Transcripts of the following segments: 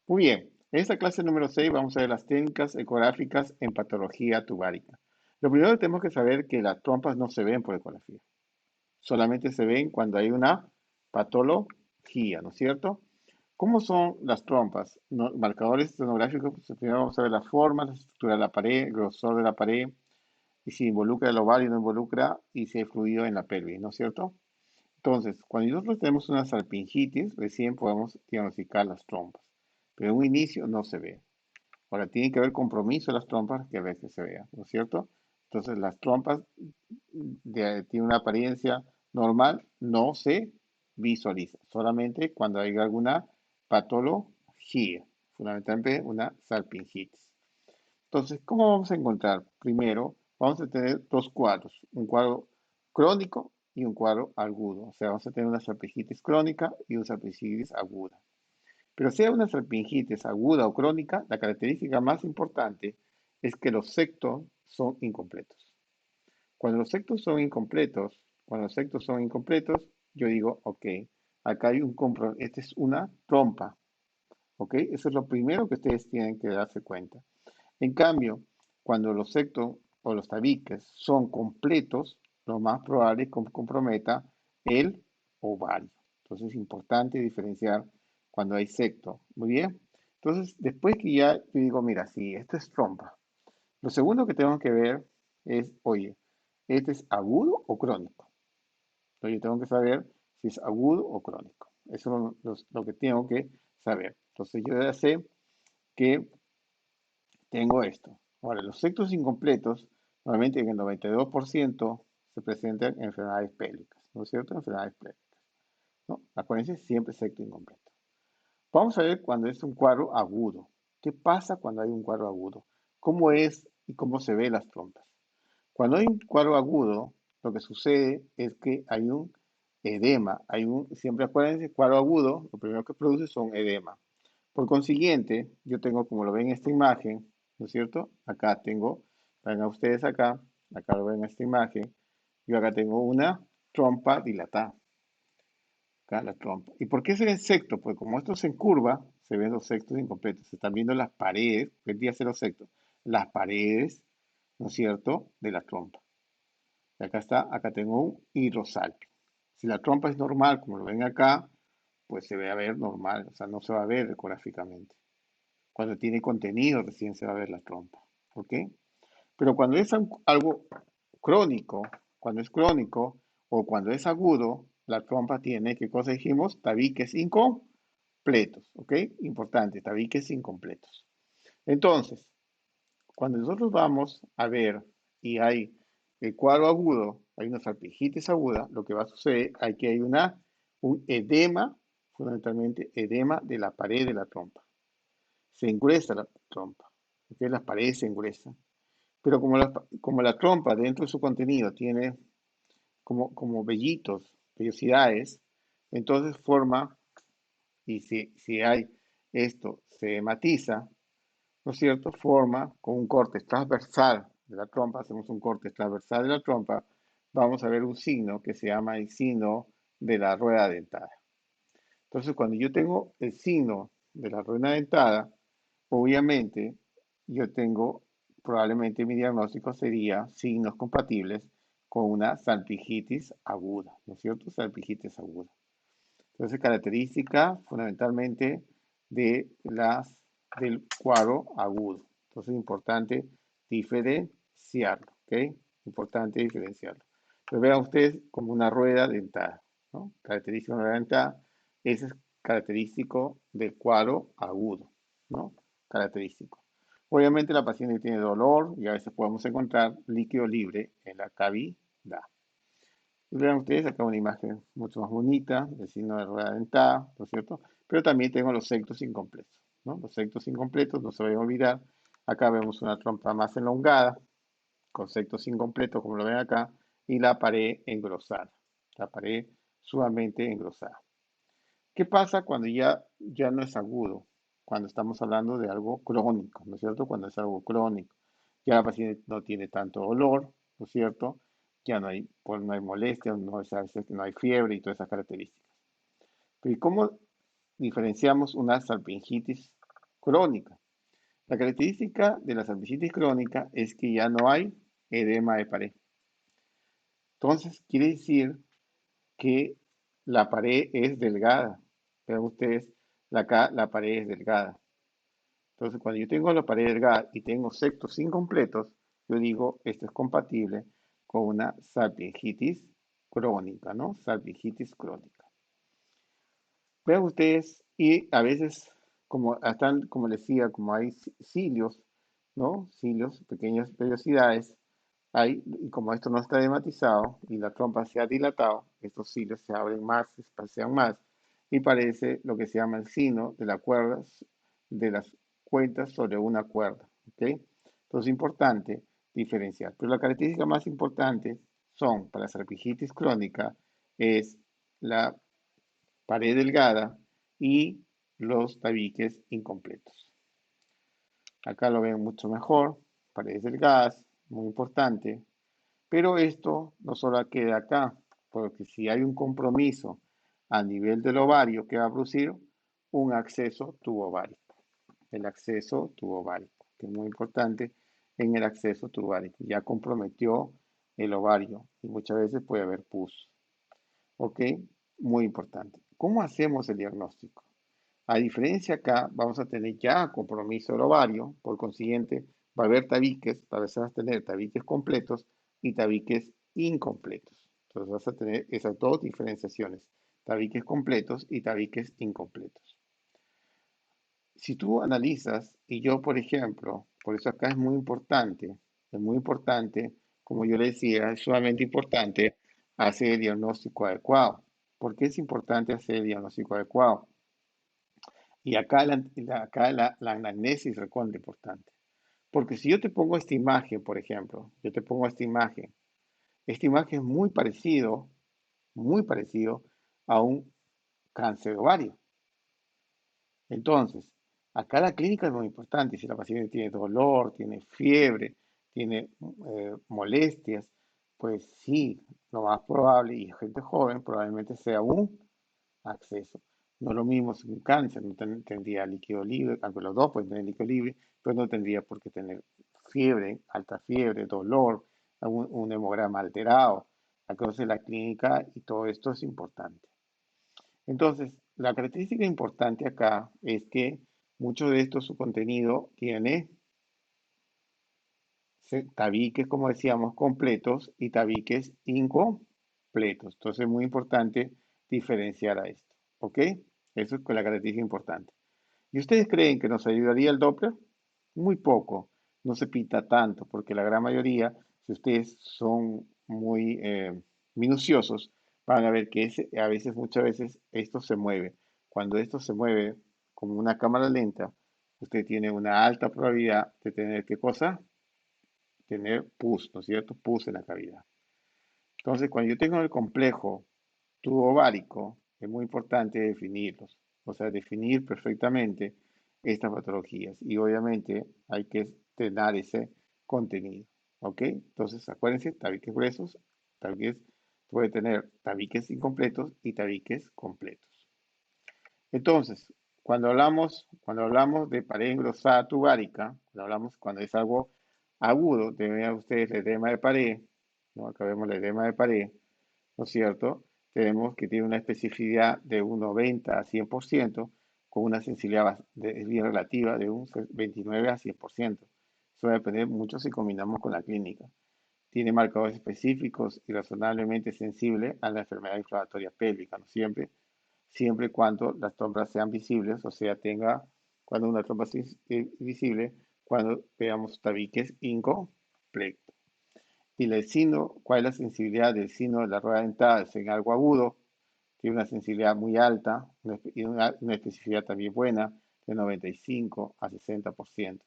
Muy bien, en esta clase número 6 vamos a ver las técnicas ecográficas en patología tubárica. Lo primero que tenemos que saber que las trompas no se ven por ecografía, solamente se ven cuando hay una patología, ¿no es cierto? ¿Cómo son las trompas? Marcadores sonográficos, pues, primero vamos a ver la forma, la estructura de la pared, el grosor de la pared, y si involucra el ovario o no involucra, y si hay fluido en la pelvis, ¿no es cierto? Entonces, cuando nosotros tenemos una salpingitis, recién podemos diagnosticar las trompas, pero en un inicio no se ve. Ahora, tiene que haber compromiso de las trompas que a veces se vea, ¿no es cierto? Entonces, las trompas tienen una apariencia normal, no se visualiza, solamente cuando hay alguna patología, fundamentalmente una salpingitis. Entonces, ¿cómo vamos a encontrar? Primero, vamos a tener dos cuadros, un cuadro crónico y un cuadro agudo. O sea, vamos a tener una salpingitis crónica y una salpingitis aguda. Pero sea una salpingitis aguda o crónica, la característica más importante es que los septos son incompletos. Cuando los septos son incompletos, yo digo, ok, acá hay esta es una trompa, ok, eso es lo primero que ustedes tienen que darse cuenta. En cambio, cuando los septos o los tabiques son completos, lo más probable es que comprometa el ovario. Entonces es importante diferenciar cuando hay septo. Muy bien. Entonces, después que ya yo digo, mira, sí, esto es trompa. Lo segundo que tengo que ver es, oye, ¿este es agudo o crónico? Entonces yo tengo que saber si es agudo o crónico. Eso es lo que tengo que saber. Entonces yo ya sé que tengo esto. Ahora, los septos incompletos, normalmente en el 92% se presentan enfermedades pélvicas, ¿no es cierto? Enfermedades pélvicas, ¿no? Acuérdense, siempre septo incompleto. Vamos a ver cuando es un cuadro agudo. ¿Qué pasa cuando hay un cuadro agudo? ¿Cómo es y cómo se ven las trompas? Cuando hay un cuadro agudo, lo que sucede es que hay un edema. Siempre acuérdense, cuadro agudo, lo primero que produce son edema. Por consiguiente, yo tengo, como lo ven en esta imagen, ¿no es cierto? Acá tengo, ven a ustedes acá lo ven en esta imagen, yo acá tengo una trompa dilatada, acá la trompa. ¿Y por qué se ve secto? Pues como esto se encurva, se ven los sectos incompletos, se están viendo las paredes, ¿qué día hace los sectos? Las paredes, ¿no es cierto?, de la trompa. Y acá está, acá tengo un hidrosalpio. Si la trompa es normal, como lo ven acá, pues se ve a ver normal, o sea, no se va a ver ecográficamente. Cuando tiene contenido recién se va a ver la trompa, ¿ok? Pero cuando es algo crónico, cuando es crónico o cuando es agudo, la trompa tiene, ¿qué cosa dijimos? Tabiques incompletos, ¿ok? Importante, tabiques incompletos. Entonces, cuando nosotros vamos a ver y hay el cuadro agudo, hay una salpingitis aguda, lo que va a suceder es que hay un edema, fundamentalmente edema de la pared de la trompa. Se engruesa la trompa, ¿ok? Las paredes se engruesan. Pero como la trompa dentro de su contenido tiene como vellitos, vellosidades, entonces forma, y si hay esto, se matiza, ¿no es cierto? Forma con un corte transversal de la trompa, hacemos un corte transversal de la trompa, vamos a ver un signo que se llama el signo de la rueda dentada. Entonces, cuando yo tengo el signo de la rueda dentada, obviamente yo tengo, probablemente mi diagnóstico sería signos compatibles con una salpingitis aguda, ¿no es cierto? Salpingitis aguda. Entonces, característica fundamentalmente del cuadro agudo. Entonces, es importante diferenciarlo, ¿ok? Importante diferenciarlo. Lo vean ustedes como una rueda dentada, ¿no? Característica de una rueda dentada, ese es característico del cuadro agudo, ¿no? Característico. Obviamente la paciente tiene dolor y a veces podemos encontrar líquido libre en la cavidad. Vean ustedes acá una imagen mucho más bonita del signo de rueda dentada, ¿no es cierto? Pero también tengo los septos incompletos, ¿no? Los septos incompletos, no se vayan a olvidar. Acá vemos una trompa más elongada, con septos incompletos, como lo ven acá, y la pared engrosada, la pared sumamente engrosada. ¿Qué pasa cuando ya no es agudo? Cuando estamos hablando de algo crónico, ¿no es cierto? Cuando es algo crónico. Ya la paciente no tiene tanto dolor, ¿no es cierto? Ya no hay, pues no hay molestia, a veces no hay fiebre y todas esas características. Pero ¿y cómo diferenciamos una salpingitis crónica. La característica de la salpingitis crónica es que ya no hay edema de pared. Entonces, quiere decir que la pared es delgada. Vean ustedes, acá la pared es delgada. Entonces, cuando yo tengo la pared delgada y tengo septos incompletos, yo digo, esto es compatible con una salpingitis crónica, ¿no? Salpingitis crónica. Vean ustedes, y a veces, como están, como les decía, como hay cilios, ¿no? Cilios, pequeñas vellosidades, hay, y como esto no está dematizado y la trompa se ha dilatado, estos cilios se abren más, se espacian más, y parece lo que se llama el sino de la cuerda, de las cuentas sobre una cuerda, ¿ok? Entonces es importante diferenciar. Pero la característica más importante son, para la salpingitis crónica, es la pared delgada y los tabiques incompletos. Acá lo ven mucho mejor, paredes delgadas, muy importante, pero esto no solo queda acá, porque si hay un compromiso a nivel del ovario que va a producir un acceso tubovárico, el acceso tubovárico, que es muy importante en el acceso tubovárico, ya comprometió el ovario y muchas veces puede haber pus, ¿ok? Muy importante. ¿Cómo hacemos el diagnóstico? A diferencia acá, vamos a tener ya compromiso del ovario, por consiguiente, va a haber tabiques, vas a tener tabiques completos y tabiques incompletos. Entonces vas a tener esas dos diferenciaciones, tabiques completos y tabiques incompletos. Si tú analizas, y yo, por ejemplo, por eso acá es muy importante, como yo le decía, es sumamente importante hacer el diagnóstico adecuado. ¿Por qué es importante hacer el diagnóstico adecuado? Y acá la anamnesis es recontra importante. Porque si yo te pongo esta imagen, por ejemplo, yo te pongo esta imagen es muy parecido a un cáncer de ovario. Entonces, acá la clínica es muy importante. Si la paciente tiene dolor, tiene fiebre, tiene molestias, pues sí, lo más probable, y gente joven, probablemente sea un acceso. No es lo mismo si un cáncer no tendría líquido libre, aunque los dos pueden tener líquido libre, pero no tendría por qué tener fiebre, alta fiebre, dolor, un hemograma alterado. Entonces la clínica y todo esto es importante. Entonces, la característica importante acá es que mucho de esto, su contenido tiene tabiques, como decíamos, completos y tabiques incompletos. Entonces es muy importante diferenciar a esto. ¿Ok? Eso es con la característica importante. ¿Y ustedes creen que nos ayudaría el Doppler? Muy poco. No se pinta tanto, porque la gran mayoría, si ustedes son muy minuciosos, van a ver que a veces, muchas veces, esto se mueve. Cuando esto se mueve como una cámara lenta, usted tiene una alta probabilidad de tener, ¿qué cosa? Tener pus, ¿no es cierto? Pus en la cavidad. Entonces, cuando yo tengo el complejo tubo ovárico, es muy importante definirlos, o sea, definir perfectamente estas patologías. Y obviamente hay que tener ese contenido, ¿ok? Entonces, acuérdense, tabiques gruesos, tabiques, puede tener tabiques incompletos y tabiques completos. Entonces, cuando hablamos de pared engrosada tubárica, cuando es algo agudo, deben ver ustedes el edema de pared, ¿no? Acá vemos el edema de pared, ¿no es cierto? Tenemos que tiene una especificidad de un 90 a 100%, con una sensibilidad bien relativa de un 29 a 100%. Eso va a depender mucho si combinamos con la clínica. Tiene marcadores específicos y razonablemente sensible a la enfermedad inflamatoria pélvica, ¿no? Siempre y cuando las trompas sean visibles, o sea, cuando una trompa es visible, cuando veamos tabiques incompletos. Y el sino, ¿cuál es la sensibilidad del sino de la rueda dentada? Es en algo agudo, tiene una sensibilidad muy alta y una especificidad también buena, de 95 a 60%.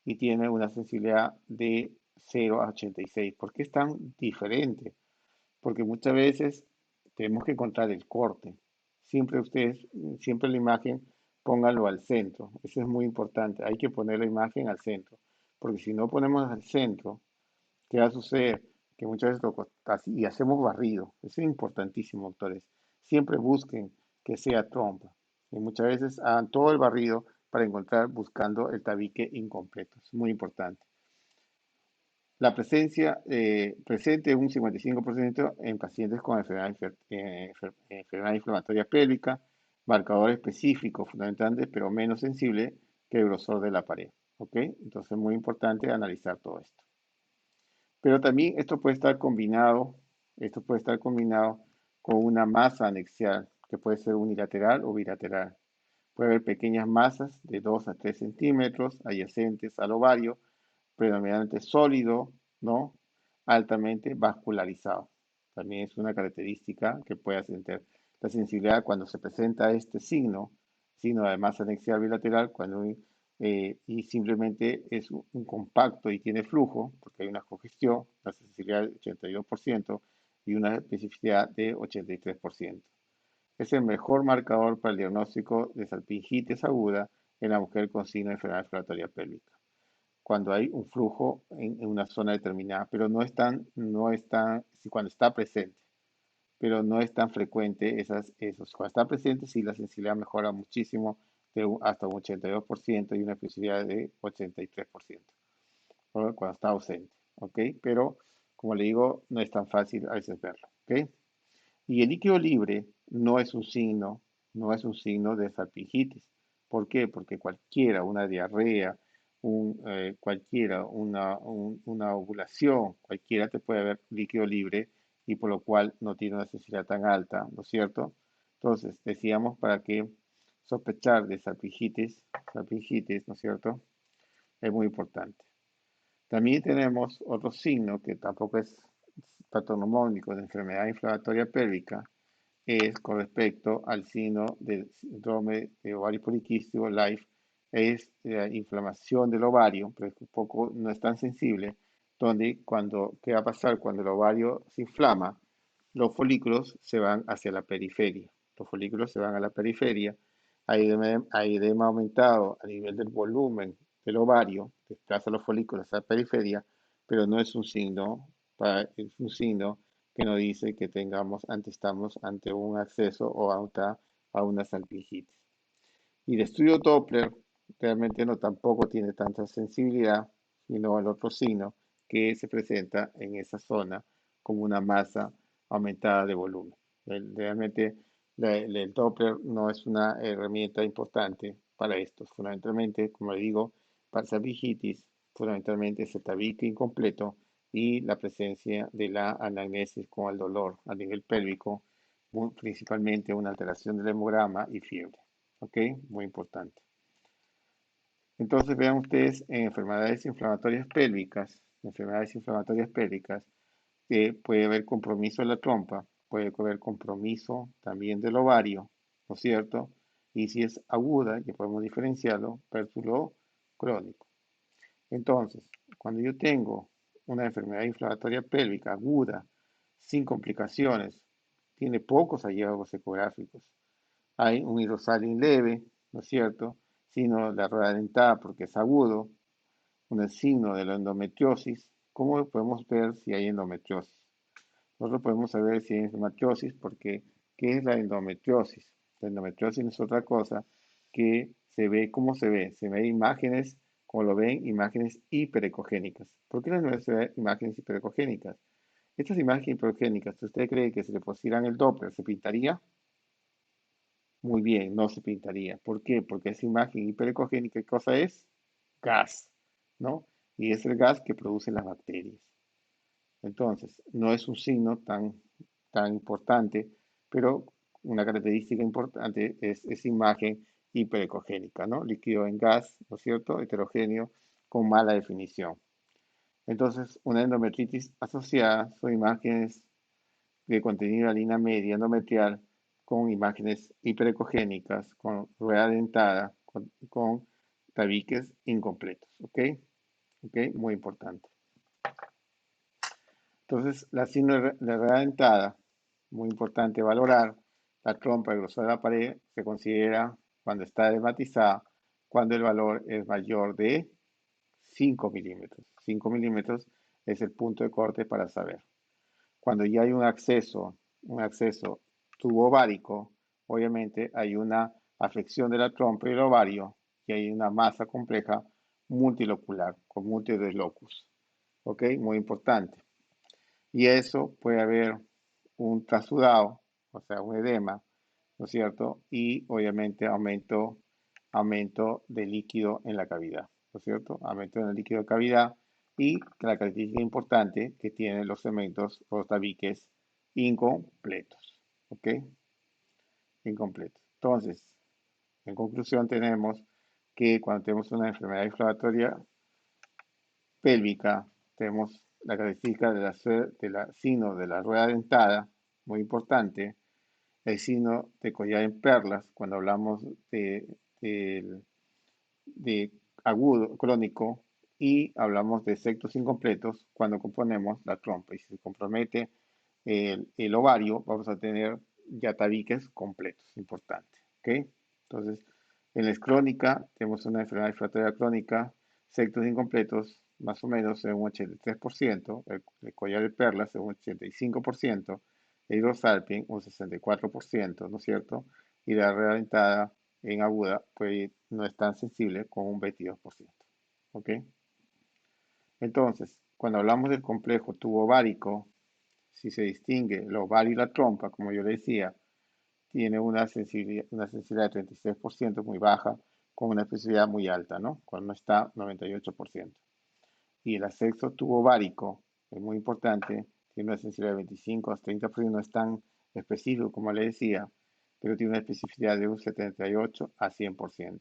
Y tiene una sensibilidad de 0 a 86. ¿Por qué es tan diferente? Porque muchas veces tenemos que encontrar el corte. Siempre la imagen, pónganlo al centro. Eso es muy importante. Hay que poner la imagen al centro. Porque si no ponemos al centro, ¿qué va a suceder? Que muchas veces y hacemos barrido. Eso es importantísimo, doctores. Siempre busquen que sea trompa. Y muchas veces hagan todo el barrido para encontrar buscando el tabique incompleto. Es muy importante. La presencia presente un 55% en pacientes con enfermedad inflamatoria pélvica, marcador específico fundamental, pero menos sensible que el grosor de la pared. ¿Ok? Entonces es muy importante analizar todo esto. Pero también esto puede estar combinado con una masa anexial, que puede ser unilateral o bilateral. Puede haber pequeñas masas de 2 a 3 centímetros adyacentes al ovario, predominantemente sólido, ¿no? Altamente vascularizado. También es una característica que puede asentar la sensibilidad cuando se presenta este signo de masa anexial bilateral, y simplemente es un compacto y tiene flujo, porque hay una congestión, la sensibilidad de 82% y una especificidad de 83%. Es el mejor marcador para el diagnóstico de salpingitis aguda en la mujer con signo de enfermedad inflamatoria pélvica, cuando hay un flujo en una zona determinada, pero cuando está presente, pero no es tan frecuente esos. Cuando está presente, sí, la sensibilidad mejora muchísimo, hasta un 82% y una especificidad de 83%, ¿no? Cuando está ausente, ¿ok? Pero, como le digo, no es tan fácil a veces verlo, ¿ok? Y el líquido libre no es un signo de salpingitis. ¿Por qué? Porque cualquiera, una diarrea, una ovulación, cualquiera te puede haber líquido libre y por lo cual no tiene una sensibilidad tan alta, ¿no es cierto? Entonces, decíamos para que sospechar de salpingitis, ¿no es cierto? Es muy importante. También tenemos otro signo que tampoco es patognomónico de enfermedad inflamatoria pélvica, es con respecto al signo del síndrome de ovario poliquístico, LIFE, es la inflamación del ovario, pero no es tan sensible, donde ¿qué va a pasar? Cuando el ovario se inflama, los folículos se van hacia la periferia. Los folículos se van a la periferia, hay edema aumentado a nivel del volumen del ovario, desplaza los folículos a la periferia, pero no es un signo, es un signo que nos dice que estamos ante un acceso o a una salpingitis. Y el estudio Doppler realmente no tampoco tiene tanta sensibilidad, sino el otro signo que se presenta en esa zona como una masa aumentada de volumen. Realmente el Doppler no es una herramienta importante para esto. Fundamentalmente, como le digo, para salpingitis, fundamentalmente es el tabique incompleto y la presencia de la anamnesis con el dolor a nivel pélvico, principalmente una alteración del hemograma y fiebre. ¿Ok? Muy importante. Entonces vean ustedes en enfermedades inflamatorias pélvicas, que puede haber compromiso de la trompa, puede haber compromiso también del ovario, ¿no es cierto? Y si es aguda, que podemos diferenciarlo, versus crónico. Entonces, cuando yo tengo una enfermedad inflamatoria pélvica aguda, sin complicaciones, tiene pocos hallazgos ecográficos, hay un hidrosalin leve, ¿no es cierto? Signo de la rueda dentada porque es agudo, un signo de la endometriosis. ¿Cómo podemos ver si hay endometriosis? Nosotros podemos saber si hay endometriosis porque, ¿qué es la endometriosis? La endometriosis no es otra cosa que ¿cómo se ve? Se ve imágenes, como lo ven, imágenes hiperecogénicas. ¿Por qué no se ve imágenes hiperecogénicas? Estas imágenes hiperecogénicas, si usted cree que se le pusieran el Doppler, ¿se pintaría? Muy bien, no se pintaría. ¿Por qué? Porque esa imagen hiperecogénica, ¿qué cosa es? Gas, ¿no? Y es el gas que producen las bacterias. Entonces, no es un signo tan importante, pero una característica importante es esa imagen hiperecogénica, ¿no? Líquido en gas, ¿no es cierto? Heterogéneo con mala definición. Entonces, una endometritis asociada son imágenes de contenido de la línea media endometrial con imágenes hiperecogénicas, con rueda dentada, con tabiques incompletos. ¿Ok? ¿Ok? Muy importante. Entonces, la síndrome de rueda dentada, muy importante valorar, la trompa, el grosor de la pared, se considera cuando está dermatizada, cuando el valor es mayor de 5 milímetros. 5 milímetros es el punto de corte para saber. Cuando ya hay un acceso tubo ovárico, obviamente hay una afección de la trompa y el ovario, y hay una masa compleja multilocular con múltiples locus. ¿Ok? Muy importante. Y eso puede haber un trasudado, o sea, un edema, ¿no es cierto? Y obviamente aumento de líquido en la cavidad, ¿no es cierto? Aumento en el líquido de cavidad y la característica importante que tienen los cementos o los tabiques incompletos, ¿ok? Incompletos. Entonces, en conclusión tenemos que cuando tenemos una enfermedad inflamatoria pélvica, tenemos la característica de la signo de la rueda dentada, muy importante, el signo de collar en perlas, cuando hablamos de, de agudo, crónico, y hablamos de sectos incompletos cuando componemos la trompa. Y si se compromete el ovario, vamos a tener ya tabiques completos, importante. ¿Ok? Entonces, en la crónica, tenemos una enfermedad inflamatoria crónica, sectos incompletos, más o menos en un 83%, el collar de perlas en un 85%, el hidrosalping un 64%, ¿no es cierto? Y la red dentada en aguda pues no es tan sensible con un 22%. ¿Ok? Entonces, cuando hablamos del complejo tubo ovárico, si se distingue el ovario y la trompa, como yo le decía, tiene una sensibilidad de 36% muy baja, con una especificidad muy alta, ¿no? Cuando está 98%. Y el acceso tubo ovárico es muy importante, tiene una sensibilidad de 25 a 30%, no es tan específico como le decía, pero tiene una especificidad de un 78 a 100%.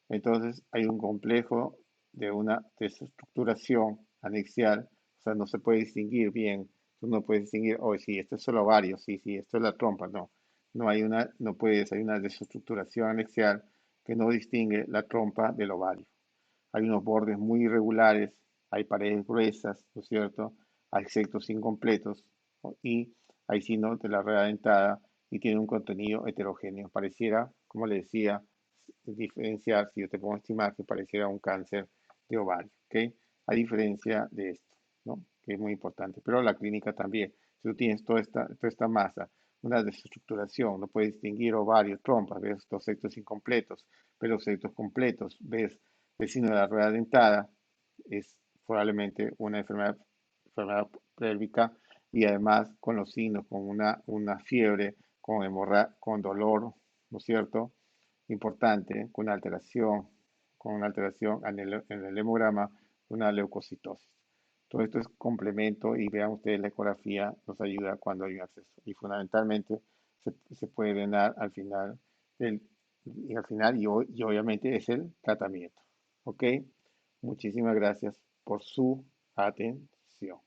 Entonces hay un complejo de una desestructuración anexial, o sea, no se puede distinguir bien, tú no puedes distinguir, oh, sí, esto es solo ovario, sí, sí, esto es la trompa, no, no puedes, hay una desestructuración anexial que no distingue la trompa del ovario. Hay unos bordes muy irregulares, hay paredes gruesas, ¿no es cierto? Hay sectos incompletos, ¿no? Y hay signos de la rueda dentada y tiene un contenido heterogéneo. Pareciera, como le decía, diferenciar, si yo te pongo estimar, que pareciera un cáncer de ovario, ¿ok? A diferencia de esto, ¿no? Que es muy importante. Pero la clínica también, si tú tienes toda esta masa, una desestructuración, no puedes distinguir ovario, trompa, ves los sectos incompletos, pero los sectos completos, ves el signo de la rueda dentada, es probablemente una enfermedad pélvica y además con los signos, con una fiebre, con con dolor, ¿no es cierto? Importante, con una alteración en el hemograma, una leucocitosis. Todo esto es complemento y vean ustedes la ecografía nos ayuda cuando hay un acceso. Y fundamentalmente se puede drenar al final y obviamente es el tratamiento. ¿Ok? Muchísimas gracias por su atención.